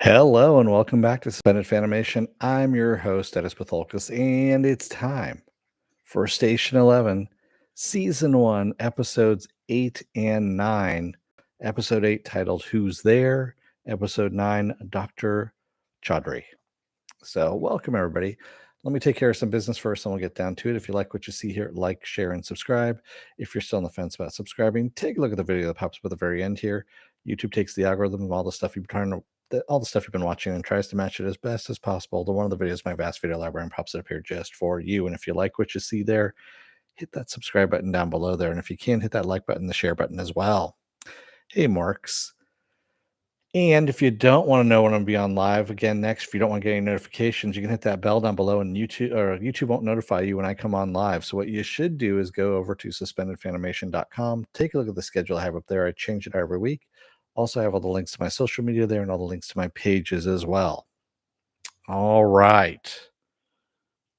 Hello and welcome back to Suspended Fanimation. I'm your host, Dennis Bithoulkas, and it's time for Station 11, Season 1, Episodes 8 and 9. Episode 8 titled Who's There? Episode 9, Dr. Chaudhary. So, welcome everybody. Let me take care of some business first and we'll get down to it. If you like what you see here, like, share, and subscribe. If you're still on the fence about subscribing, take a look at the video that pops up at the very end here. YouTube takes the algorithm of all the stuff you've been trying to all the stuff you've been watching and tries to match it as best as possible to one of the videos in my vast video library and pops it up here just for you. And if you like what you see there, hit that subscribe button down below there. And if you can, hit that like button, the share button as well. Hey, Marks. And if you don't want to know when I'm going to be on live again next, if you don't want to get any notifications, you can hit that bell down below, and YouTube won't notify you when I come on live. So what you should do is go over to suspendedfanimation.com, take a look at the schedule I have up there. I change it every week. Also, I have all the links to my social media there and all the links to my pages as well. All right.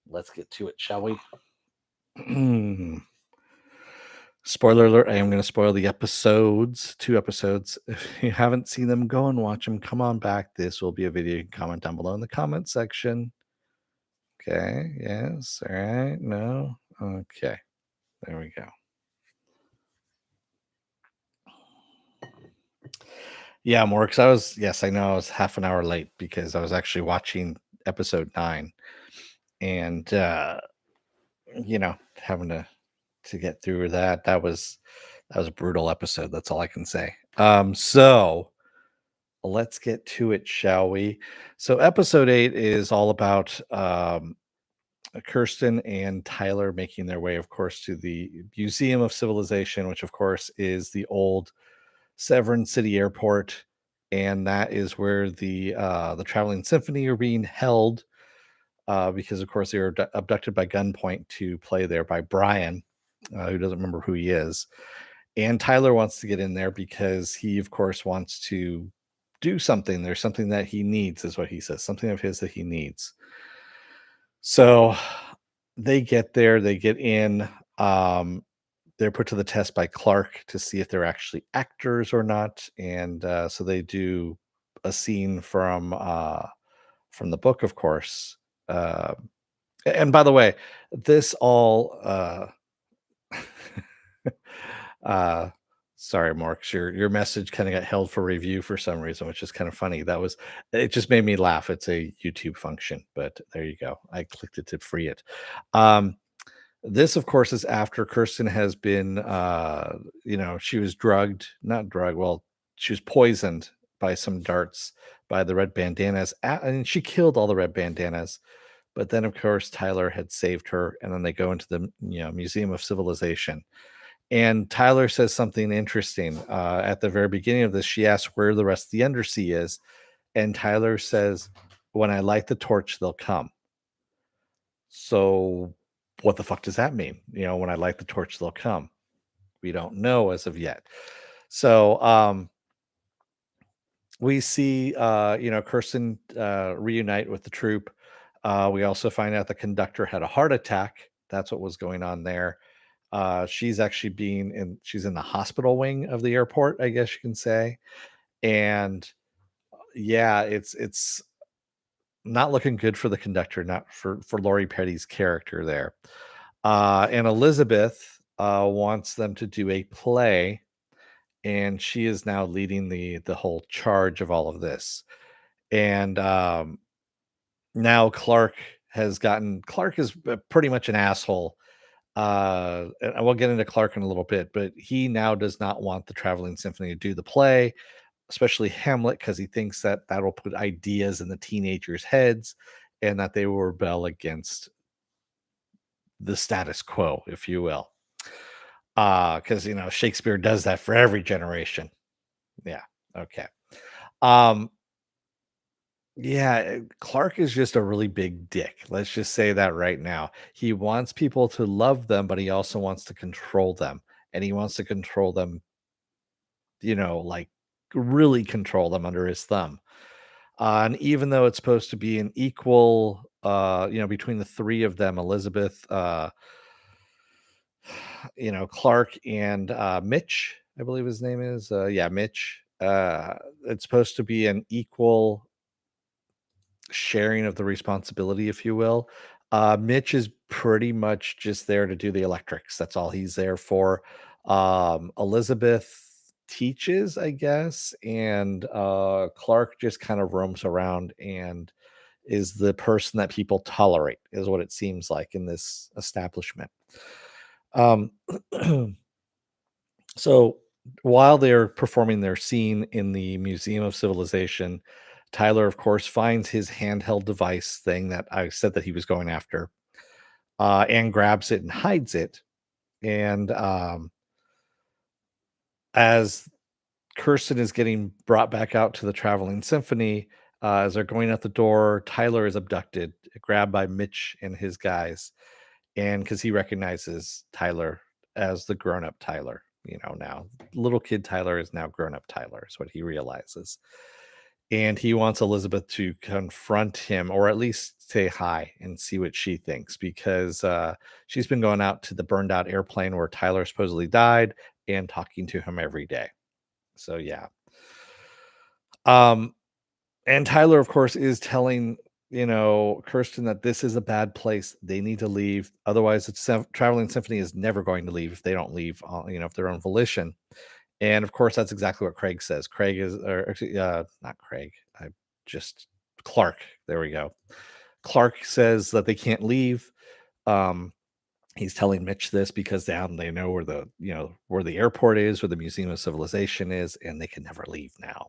Let's get to it, shall we? Spoiler alert, I am going to spoil the episodes, 2 episodes. If you haven't seen them, go and watch them. Come on back. This will be a video. You can comment down below in the comment section. Okay, yes, all right, no, okay. There we go. Yeah, more because I know I was half an hour late because I was actually watching episode 9 and, having to get through that. That was a brutal episode. That's all I can say. So let's get to it, shall we? So episode 8 is all about Kirsten and Tyler making their way, of course, to the Museum of Civilization, which of course is the old Severn City Airport, and that is where the traveling symphony are being held, because of course they were abducted by gunpoint to play there by Brian, who doesn't remember who he is. And Tyler wants to get in there because he, of course, wants to do something. There's something that he needs, is what he says, something of his that he needs. So they get there, they get in. They're put to the test by Clark to see if they're actually actors or not. And so they do a scene from the book, of course. Uh, and by the way, this all uh sorry, Marks, your message kind of got held for review for some reason, which is kind of funny. It just made me laugh. It's a YouTube function, but there you go. I clicked it to free it. Um this, of course, is after Kirsten has been she was not drugged, well, she was poisoned by some darts by the red bandanas, and she killed all the red bandanas. But then, of course, Tyler had saved her, and then they go into the Museum of Civilization. And Tyler says something interesting at the very beginning of this. She asks where the rest of the undersea is, and Tyler says, "When I light the torch, they'll come." So, what the fuck does that mean? When I light the torch, they'll come. We don't know as of yet. So, we see, Kirsten reunite with the troop. We also find out the conductor had a heart attack. That's what was going on there. She's in the hospital wing of the airport, I guess you can say. And yeah, it's not looking good for the conductor, not for Lori Petty's character there. And Elizabeth wants them to do a play, and she is now leading the whole charge of all of this. And now Clark is pretty much an asshole. And we'll get into Clark in a little bit, but he now does not want the traveling symphony to do the play, especially Hamlet, because he thinks that that'll put ideas in the teenagers' heads and that they will rebel against the status quo, if you will. Because Shakespeare does that for every generation. Yeah. Okay. Um, yeah, Clark is just a really big dick. Let's just say that right now. He wants people to love them, but he also wants to control them. And he wants to control them, like really control them under his thumb. And even though it's supposed to be an equal, between the three of them, Elizabeth, Clark and Mitch, I believe his name is. Yeah, Mitch. It's supposed to be an equal. sharing of the responsibility, if you will. Mitch is pretty much just there to do the electrics. That's all he's there for. Elizabeth teaches, I guess, and Clark just kind of roams around and is the person that people tolerate, is what it seems like in this establishment. Um, so while they're performing their scene in the Museum of Civilization, Tyler, of course, finds his handheld device thing that I said that he was going after, and grabs it and hides it. And as Kirsten is getting brought back out to the traveling symphony, as they're going out the door, Tyler is abducted, grabbed by Mitch and his guys, and because he recognizes Tyler as the grown-up Tyler, now little kid Tyler is now grown-up Tyler is what he realizes. And he wants Elizabeth to confront him or at least say hi and see what she thinks because she's been going out to the burned out airplane where Tyler supposedly died and talking to him every day. So yeah. Um and Tyler, of course, is telling, Kirsten that this is a bad place. They need to leave. Otherwise, the traveling symphony is never going to leave if they don't leave, of their own volition. And of course, that's exactly what Craig says. Craig is, or actually, not Craig. I just Clark. There we go. Clark says that they can't leave. Um, he's telling Mitch this because down they know where where the airport is, where the Museum of Civilization is, and they can never leave now.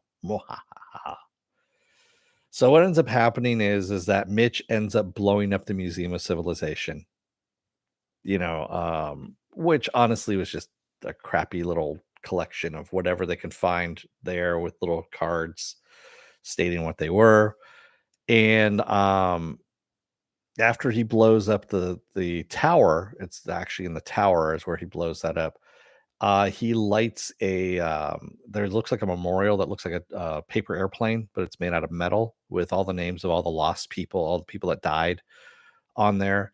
So what ends up happening is that Mitch ends up blowing up the Museum of Civilization, which honestly was just a crappy little collection of whatever they can find there with little cards stating what they were. And after he blows up the tower, it's actually in the tower is where he blows that up. He lights there looks like a memorial that looks like a paper airplane, but it's made out of metal with all the names of all the lost people, all the people that died on there.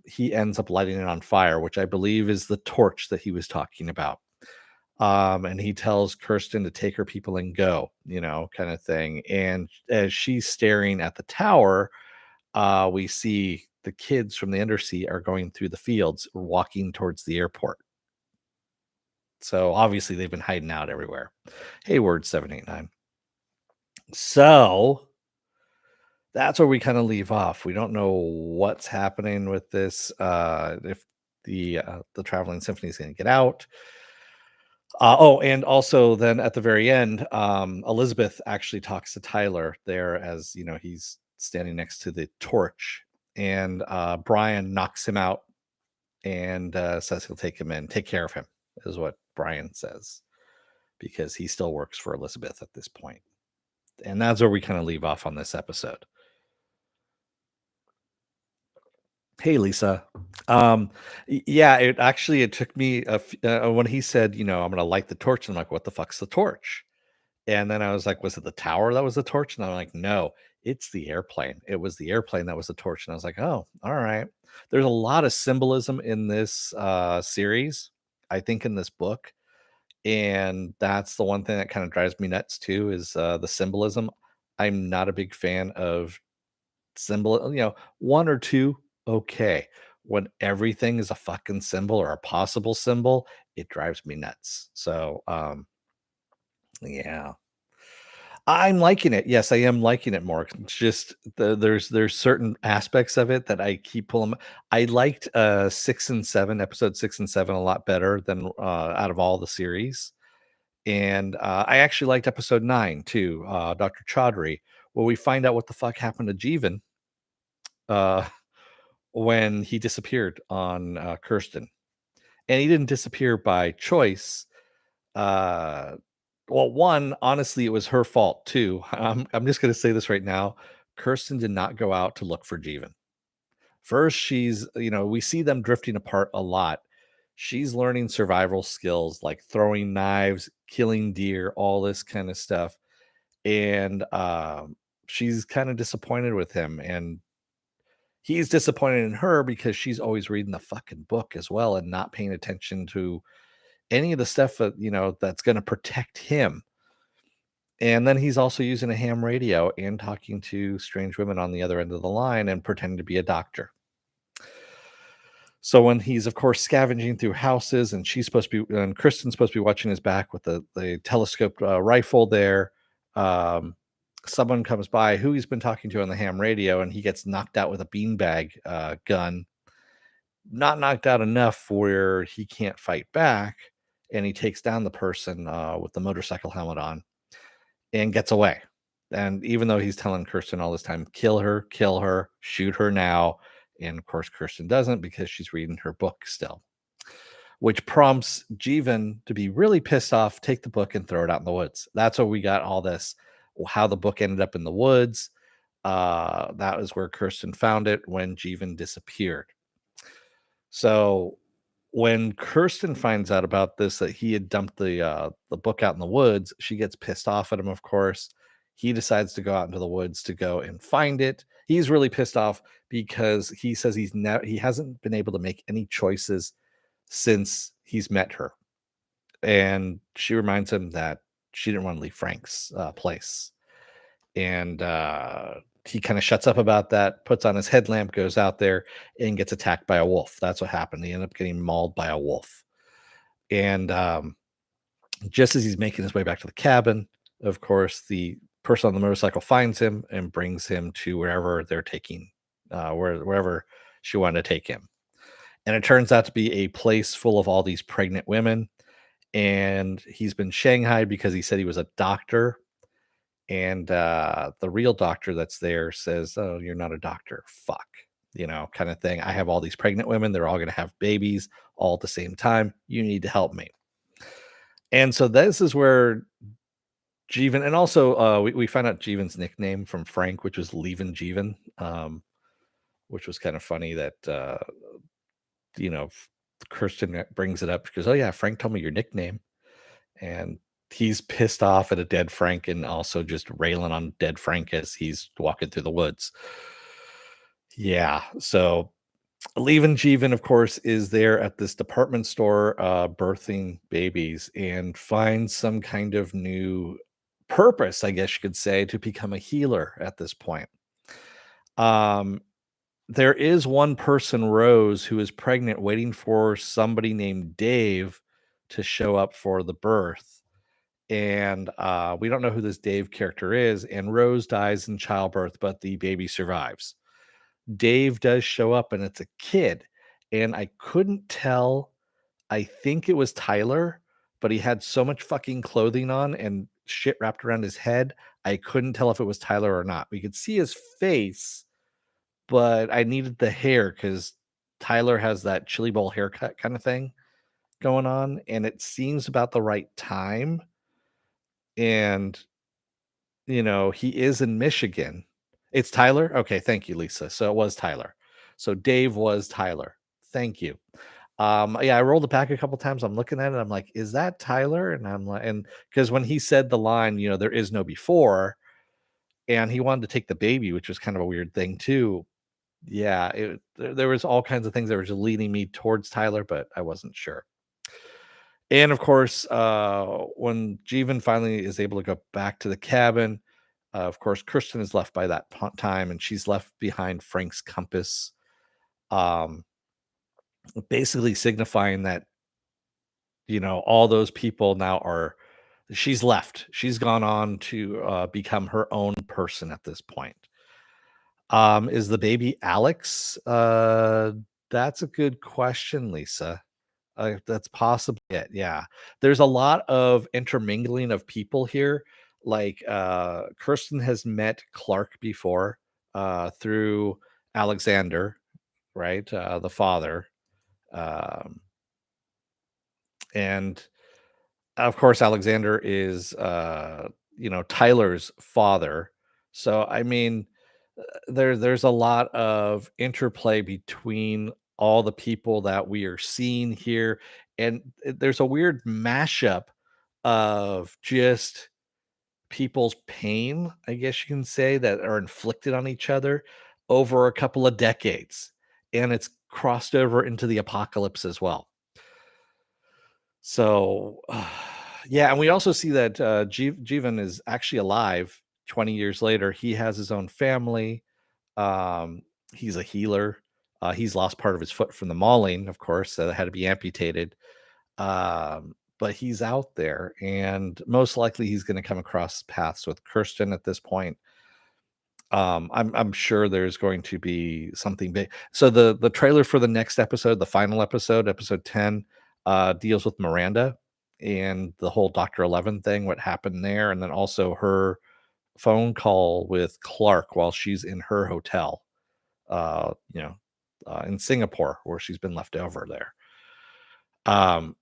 He ends up lighting it on fire, which I believe is the torch that he was talking about. And he tells Kirsten to take her people and go, kind of thing. And as she's staring at the tower, we see the kids from the undersea are going through the fields, walking towards the airport. So obviously they've been hiding out everywhere. Hayward 789. So that's where we kind of leave off. We don't know what's happening with this. If the traveling symphony is going to get out. And also then at the very end, Elizabeth actually talks to Tyler there as he's standing next to the torch, and Brian knocks him out and says he'll take him in, take care of him, is what Brian says, because he still works for Elizabeth at this point. And that's where we kind of leave off on this episode. Hey, Lisa. Yeah, it took me when he said, I'm going to light the torch. I'm like, what the fuck's the torch? And then I was like, was it the tower that was the torch? And I'm like, no, it's the airplane. It was the airplane that was the torch. And I was like, oh, all right. There's a lot of symbolism in this series, I think, in this book. And that's the one thing that kind of drives me nuts too, is the symbolism. I'm not a big fan of symbol, one or two, okay. When everything is a fucking symbol or a possible symbol, it drives me nuts. So, yeah. I'm liking it. Yes, I am liking it more. It's just there's certain aspects of it that I keep pulling. I liked 6 and 7, episode 6 and 7 a lot better than out of all the series. And I actually liked episode 9 too, Dr. Chaudhary, where we find out what the fuck happened to Jeevan uh, when he disappeared on Kirsten. And he didn't disappear by choice. Uh, well, one, honestly, it was her fault too. I'm just going to say this right now. Kirsten did not go out to look for Jeevan. First, we see them drifting apart a lot. She's learning survival skills like throwing knives, killing deer, all this kind of stuff. And she's kind of disappointed with him. And he's disappointed in her because she's always reading the fucking book as well and not paying attention to any of the stuff that that's going to protect him. And then he's also using a ham radio and talking to strange women on the other end of the line and pretending to be a doctor. So when he's, of course, scavenging through houses, and Kristen's supposed to be watching his back with the telescoped rifle there, um, someone comes by who he's been talking to on the ham radio, and he gets knocked out with a beanbag gun. Not knocked out enough where he can't fight back, and he takes down the person with the motorcycle helmet on and gets away. And even though he's telling Kirsten all this time, kill her, shoot her now. And of course, Kirsten doesn't because she's reading her book still, which prompts Jeevan to be really pissed off, take the book and throw it out in the woods. That's where we got all this, how the book ended up in the woods. That was where Kirsten found it when Jeevan disappeared. So when Kirsten finds out about this, that he had dumped the book out in the woods, she gets pissed off at him, of course. He decides to go out into the woods to go and find it. He's really pissed off because he says he hasn't been able to make any choices since he's met her. And she reminds him that she didn't want to leave Frank's place. And he kind of shuts up about that, puts on his headlamp, goes out there, and gets attacked by a wolf. That's what happened. He ended up getting mauled by a wolf. And just as he's making his way back to the cabin, of course, the person on the motorcycle finds him and brings him to wherever they're taking, wherever she wanted to take him. And it turns out to be a place full of all these pregnant women. And he's been shanghaied because he said he was a doctor. And the real doctor that's there says, "Oh, you're not a doctor. Fuck." Kind of thing. I have all these pregnant women. They're all going to have babies all at the same time. You need to help me. And so this is where Jeevan, and also we find out Jeevan's nickname from Frank, which was Leavin' Jeevan, which was kind of funny that, you know, Kirsten brings it up because, oh, yeah, Frank told me your nickname. And he's pissed off at a dead Frank and also just railing on dead Frank as he's walking through the woods. Yeah. So Leavin' Jeevan, of course, is there at this department store birthing babies and finds some kind of new purpose, I guess you could say, to become a healer at this point. Um, there is one person, Rose, who is pregnant, waiting for somebody named Dave to show up for the birth. And we don't know who this Dave character is. And Rose dies in childbirth, but the baby survives. Dave does show up, and it's a kid. And I couldn't tell. I think it was Tyler, but he had so much fucking clothing on and shit wrapped around his head. I couldn't tell if it was Tyler or not. We could see his face, but I needed the hair because Tyler has that chili bowl haircut kind of thing going on. And it seems about the right time. And he is in Michigan. It's Tyler? Okay, thank you, Lisa. So it was Tyler. So Dave was Tyler. Thank you. Yeah, I rolled it back a couple times. I'm looking at it. I'm like, is that Tyler? And I'm like, and because when he said the line, there is no before, and he wanted to take the baby, which was kind of a weird thing too. Yeah, there was all kinds of things that were just leading me towards Tyler, but I wasn't sure. And of course, when Jeevan finally is able to go back to the cabin, of course, Kirsten is left by that time, and she's left behind Frank's compass, um, basically signifying that all those people now are. She's left. She's gone on to become her own person at this point. Is the baby Alex? That's a good question, Lisa. That's possibly it. Yeah. There's a lot of intermingling of people here. Like Kirsten has met Clark before through Alexander, right? The father. Um, and of course, Alexander is, Tyler's father. So, I mean, there's a lot of interplay between all the people that we are seeing here, and there's a weird mashup of just people's pain, I guess you can say, that are inflicted on each other over a couple of decades, and it's crossed over into the apocalypse as well. So Yeah, and we also see that Jivan is actually alive 20 years later. He has his own family. Um, he's a healer. He's lost part of his foot from the mauling, of course, so that had to be amputated. But he's out there, and most likely he's going to come across paths with Kirsten at this point. I'm sure there's going to be something big. So the trailer for the next episode, the final episode, episode 10, deals with Miranda and the whole Dr. 11 thing, what happened there, and then also her phone call with Clark while she's in her hotel, uh, you know, in Singapore, where she's been left over there. Um,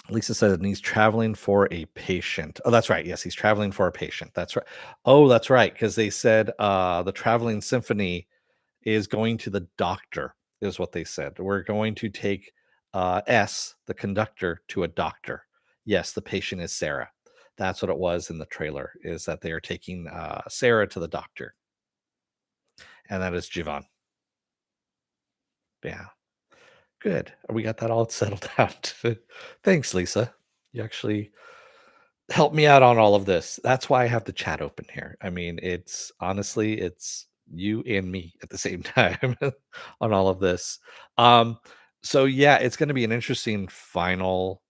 Lisa said he's traveling for a patient. Oh, that's right. Yes, he's traveling for a patient. That's right. Oh, that's right. Because they said the traveling symphony is going to the doctor, is what they said. We're going to take S, the conductor, to a doctor. Yes, the patient is Sarah. That's what it was in the trailer, is that they are taking Sarah to the doctor. And that is Jivan. Yeah. Good. We got that all settled out. Thanks, Lisa. You actually help me out on all of this. That's why I have the chat open here. I mean, it's honestly, it's you and me at the same time on all of this. Um, so yeah, it's going to be an interesting final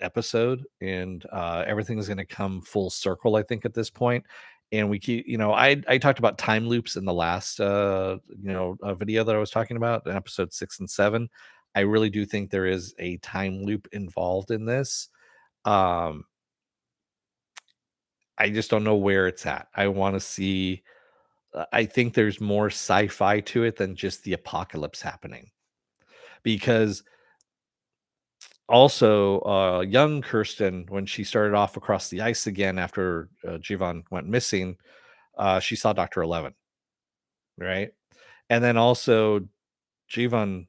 episode, and everything's going to come full circle, I think, at this point. And we keep, I talked about time loops in the last, video that I was talking about in episode 6 and 7. I really do think there is a time loop involved in this. Um, I just don't know where it's at. I wanna see I think there's more sci-fi to it than just the apocalypse happening. Because also, young Kirsten, when she started off across the ice again after, Jivan went missing, she saw Dr. 11, right? And then also Jivan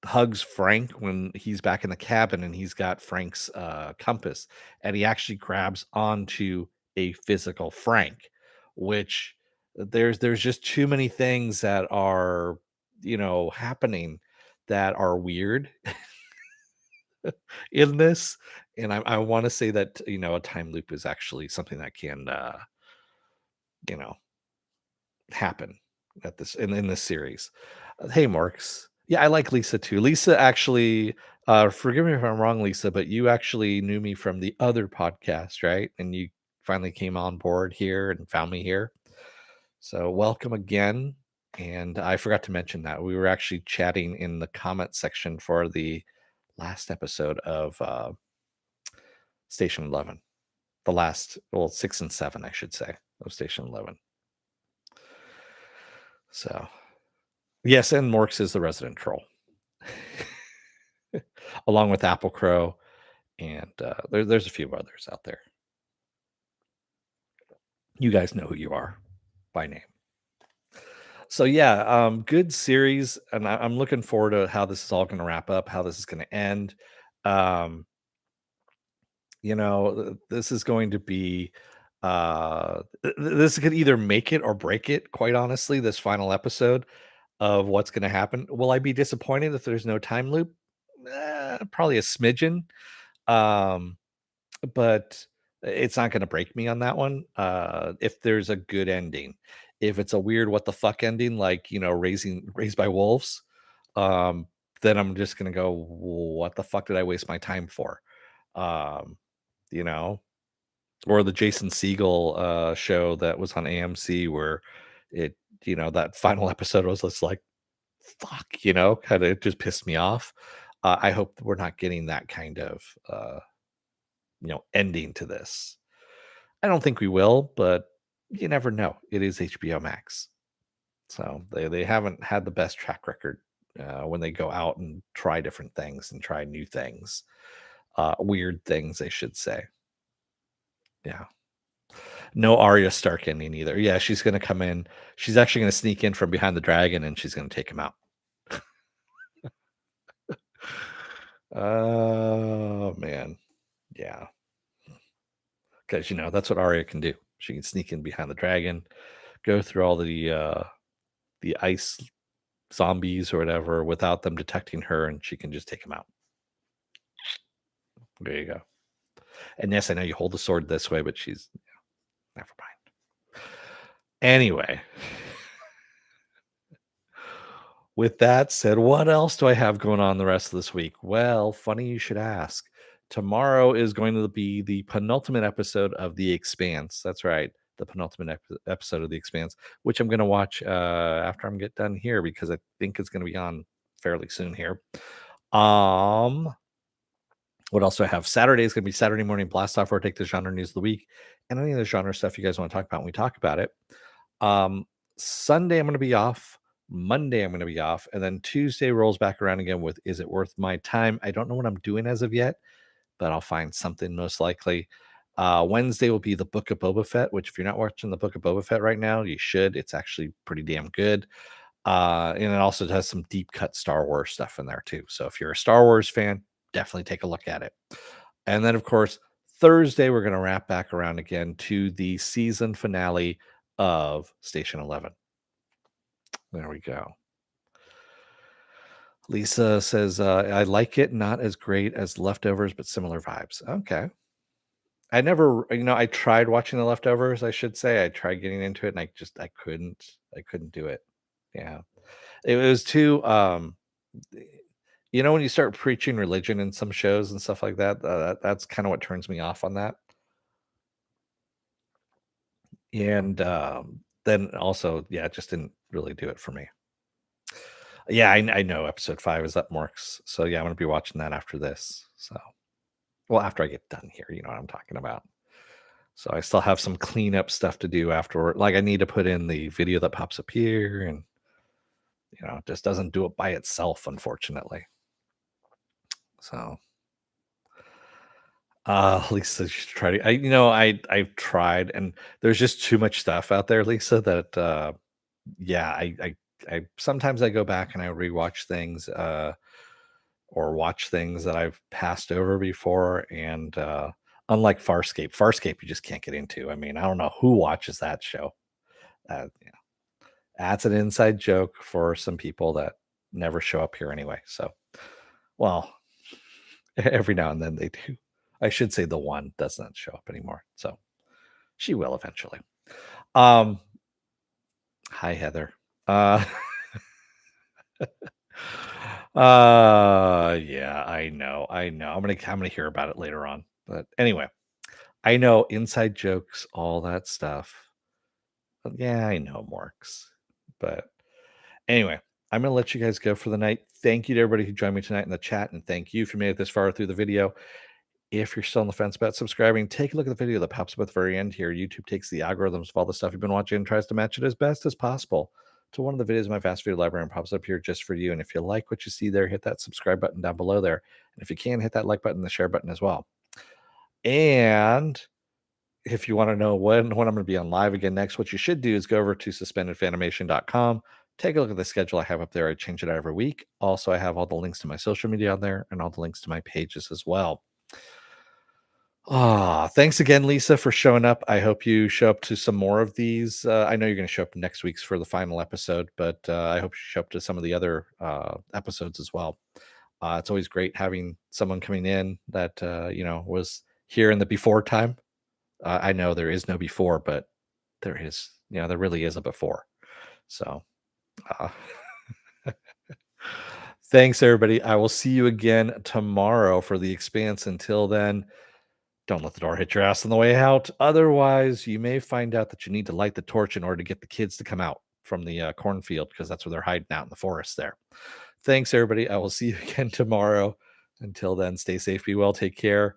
hugs Frank when he's back in the cabin and he's got Frank's compass, and he actually grabs onto a physical Frank, which there's just too many things that are happening that are weird in this. And I want to say that a time loop is actually something that can you know happen at this in this series. Hey, Marks. Yeah, I like Lisa too. Lisa actually, forgive me if I'm wrong, Lisa, but you actually knew me from the other podcast, right? And you finally came on board here and found me here. So welcome again. And I forgot to mention that we were actually chatting in the comment section for the last episode of Station 11. The last, well, 6 and 7, I should say, of Station 11. So yes, and Morks is the resident troll, along with Apple Crow, and there's a few others out there. You guys know who you are by name. So yeah, good series, and I'm looking forward to how this is all going to wrap up, how this is going to end. Um, this is going to be this could either make it or break it. Quite honestly, this final episode of what's going to happen. Will I be disappointed if there's no time loop? Probably a smidgen. Um, but it's not going to break me on that one. If there's a good ending, if it's a weird what the fuck ending, like raised by wolves, um, then I'm just going to go, what the fuck did I waste my time for? Um, you know, or the Jason Siegel show that was on AMC where it, that final episode was just like, fuck, kind of, it just pissed me off. I hope we're not getting that kind of ending to this. I don't think we will, but you never know. It is HBO Max. So they haven't had the best track record when they go out and try different things and try new things, weird things, I should say. Yeah. No Arya Stark ending either. Yeah, she's going to come in. She's actually going to sneak in from behind the dragon and she's going to take him out. Oh, man. Yeah. Because, that's what Arya can do. She can sneak in behind the dragon, go through all the ice zombies or whatever without them detecting her, and she can just take them out. There you go. And yes, I know you hold the sword this way, but she's never mind. Anyway, with that said, what else do I have going on the rest of this week? Well, funny you should ask. Tomorrow is going to be the penultimate episode of The Expanse. That's right, the penultimate episode of The Expanse, which I'm going to watch after I'm get done here because I think it's going to be on fairly soon here. What else do I have? Saturday is going to be Saturday morning blast off where I take the genre news of the week and any other genre stuff you guys want to talk about when we talk about it. Um, Sunday I'm going to be off. Monday I'm going to be off, and then Tuesday rolls back around again with "Is It Worth My Time?" I don't know what I'm doing as of yet, but I'll find something most likely. Wednesday will be the Book of Boba Fett, which if you're not watching the Book of Boba Fett right now, you should. It's actually pretty damn good. And it also has some deep cut Star Wars stuff in there too. So if you're a Star Wars fan, definitely take a look at it. And then, of course, Thursday, we're going to wrap back around again to the season finale of Station 11. There we go. Lisa says, I like it, not as great as Leftovers, but similar vibes. Okay. I never, I tried watching The Leftovers, I should say. I tried getting into it and I couldn't do it. Yeah. It was too, when you start preaching religion in some shows and stuff like that, that's kind of what turns me off on that. And then also, yeah, it just didn't really do it for me. Yeah, I know episode 5 is up Morks. So yeah, I'm gonna be watching that after this. So well, after I get done here, you know what I'm talking about. So I still have some cleanup stuff to do afterward. Like I need to put in the video that pops up here, and it just doesn't do it by itself, unfortunately. So Lisa should try to I've tried, and there's just too much stuff out there, Lisa, that yeah, I sometimes I go back and I rewatch things or watch things that I've passed over before. And unlike Farscape you just can't get into. I mean, I don't know who watches that show. That's an inside joke for some people that never show up here anyway. So, well, every now and then they do. I should say the one does not show up anymore. So she will eventually. Um, Hi Heather. Uh yeah, I know. I'm gonna hear about it later on. But anyway, I know inside jokes, all that stuff. But yeah, I know Marks. But anyway, I'm gonna let you guys go for the night. Thank you to everybody who joined me tonight in the chat, and thank you if you made it this far through the video. If you're still on the fence about subscribing, take a look at the video that pops up at the very end here. YouTube takes the algorithms of all the stuff you've been watching and tries to match it as best as possible to one of the videos in my vast video library and pops up here just for you. And if you like what you see there, hit that subscribe button down below there. And if you can, hit that like button, the share button as well. And if you want to know when I'm going to be on live again next, what you should do is go over to suspendedfanimation.com. Take a look at the schedule I have up there. I change it out every week. Also, I have all the links to my social media on there and all the links to my pages as well. Thanks again, Lisa, for showing up. I hope you show up to some more of these. I know you're going to show up next week's for the final episode, but I hope you show up to some of the other episodes as well. It's always great having someone coming in that was here in the before time. I know there is no before, but there is. There really is a before. So, uh, thanks, everybody. I will see you again tomorrow for The Expanse. Until then, don't let the door hit your ass on the way out. Otherwise, you may find out that you need to light the torch in order to get the kids to come out from the cornfield, because that's where they're hiding out in the forest there. Thanks, everybody. I will see you again tomorrow. Until then, stay safe, be well, take care.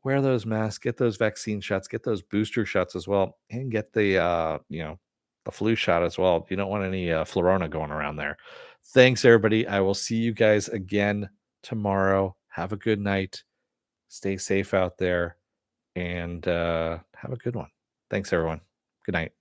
Wear those masks, get those vaccine shots, get those booster shots as well, and get the flu shot as well. You don't want any florona going around there. Thanks, everybody. I will see you guys again tomorrow. Have a good night. Stay safe out there, and have a good one. Thanks, everyone. Good night.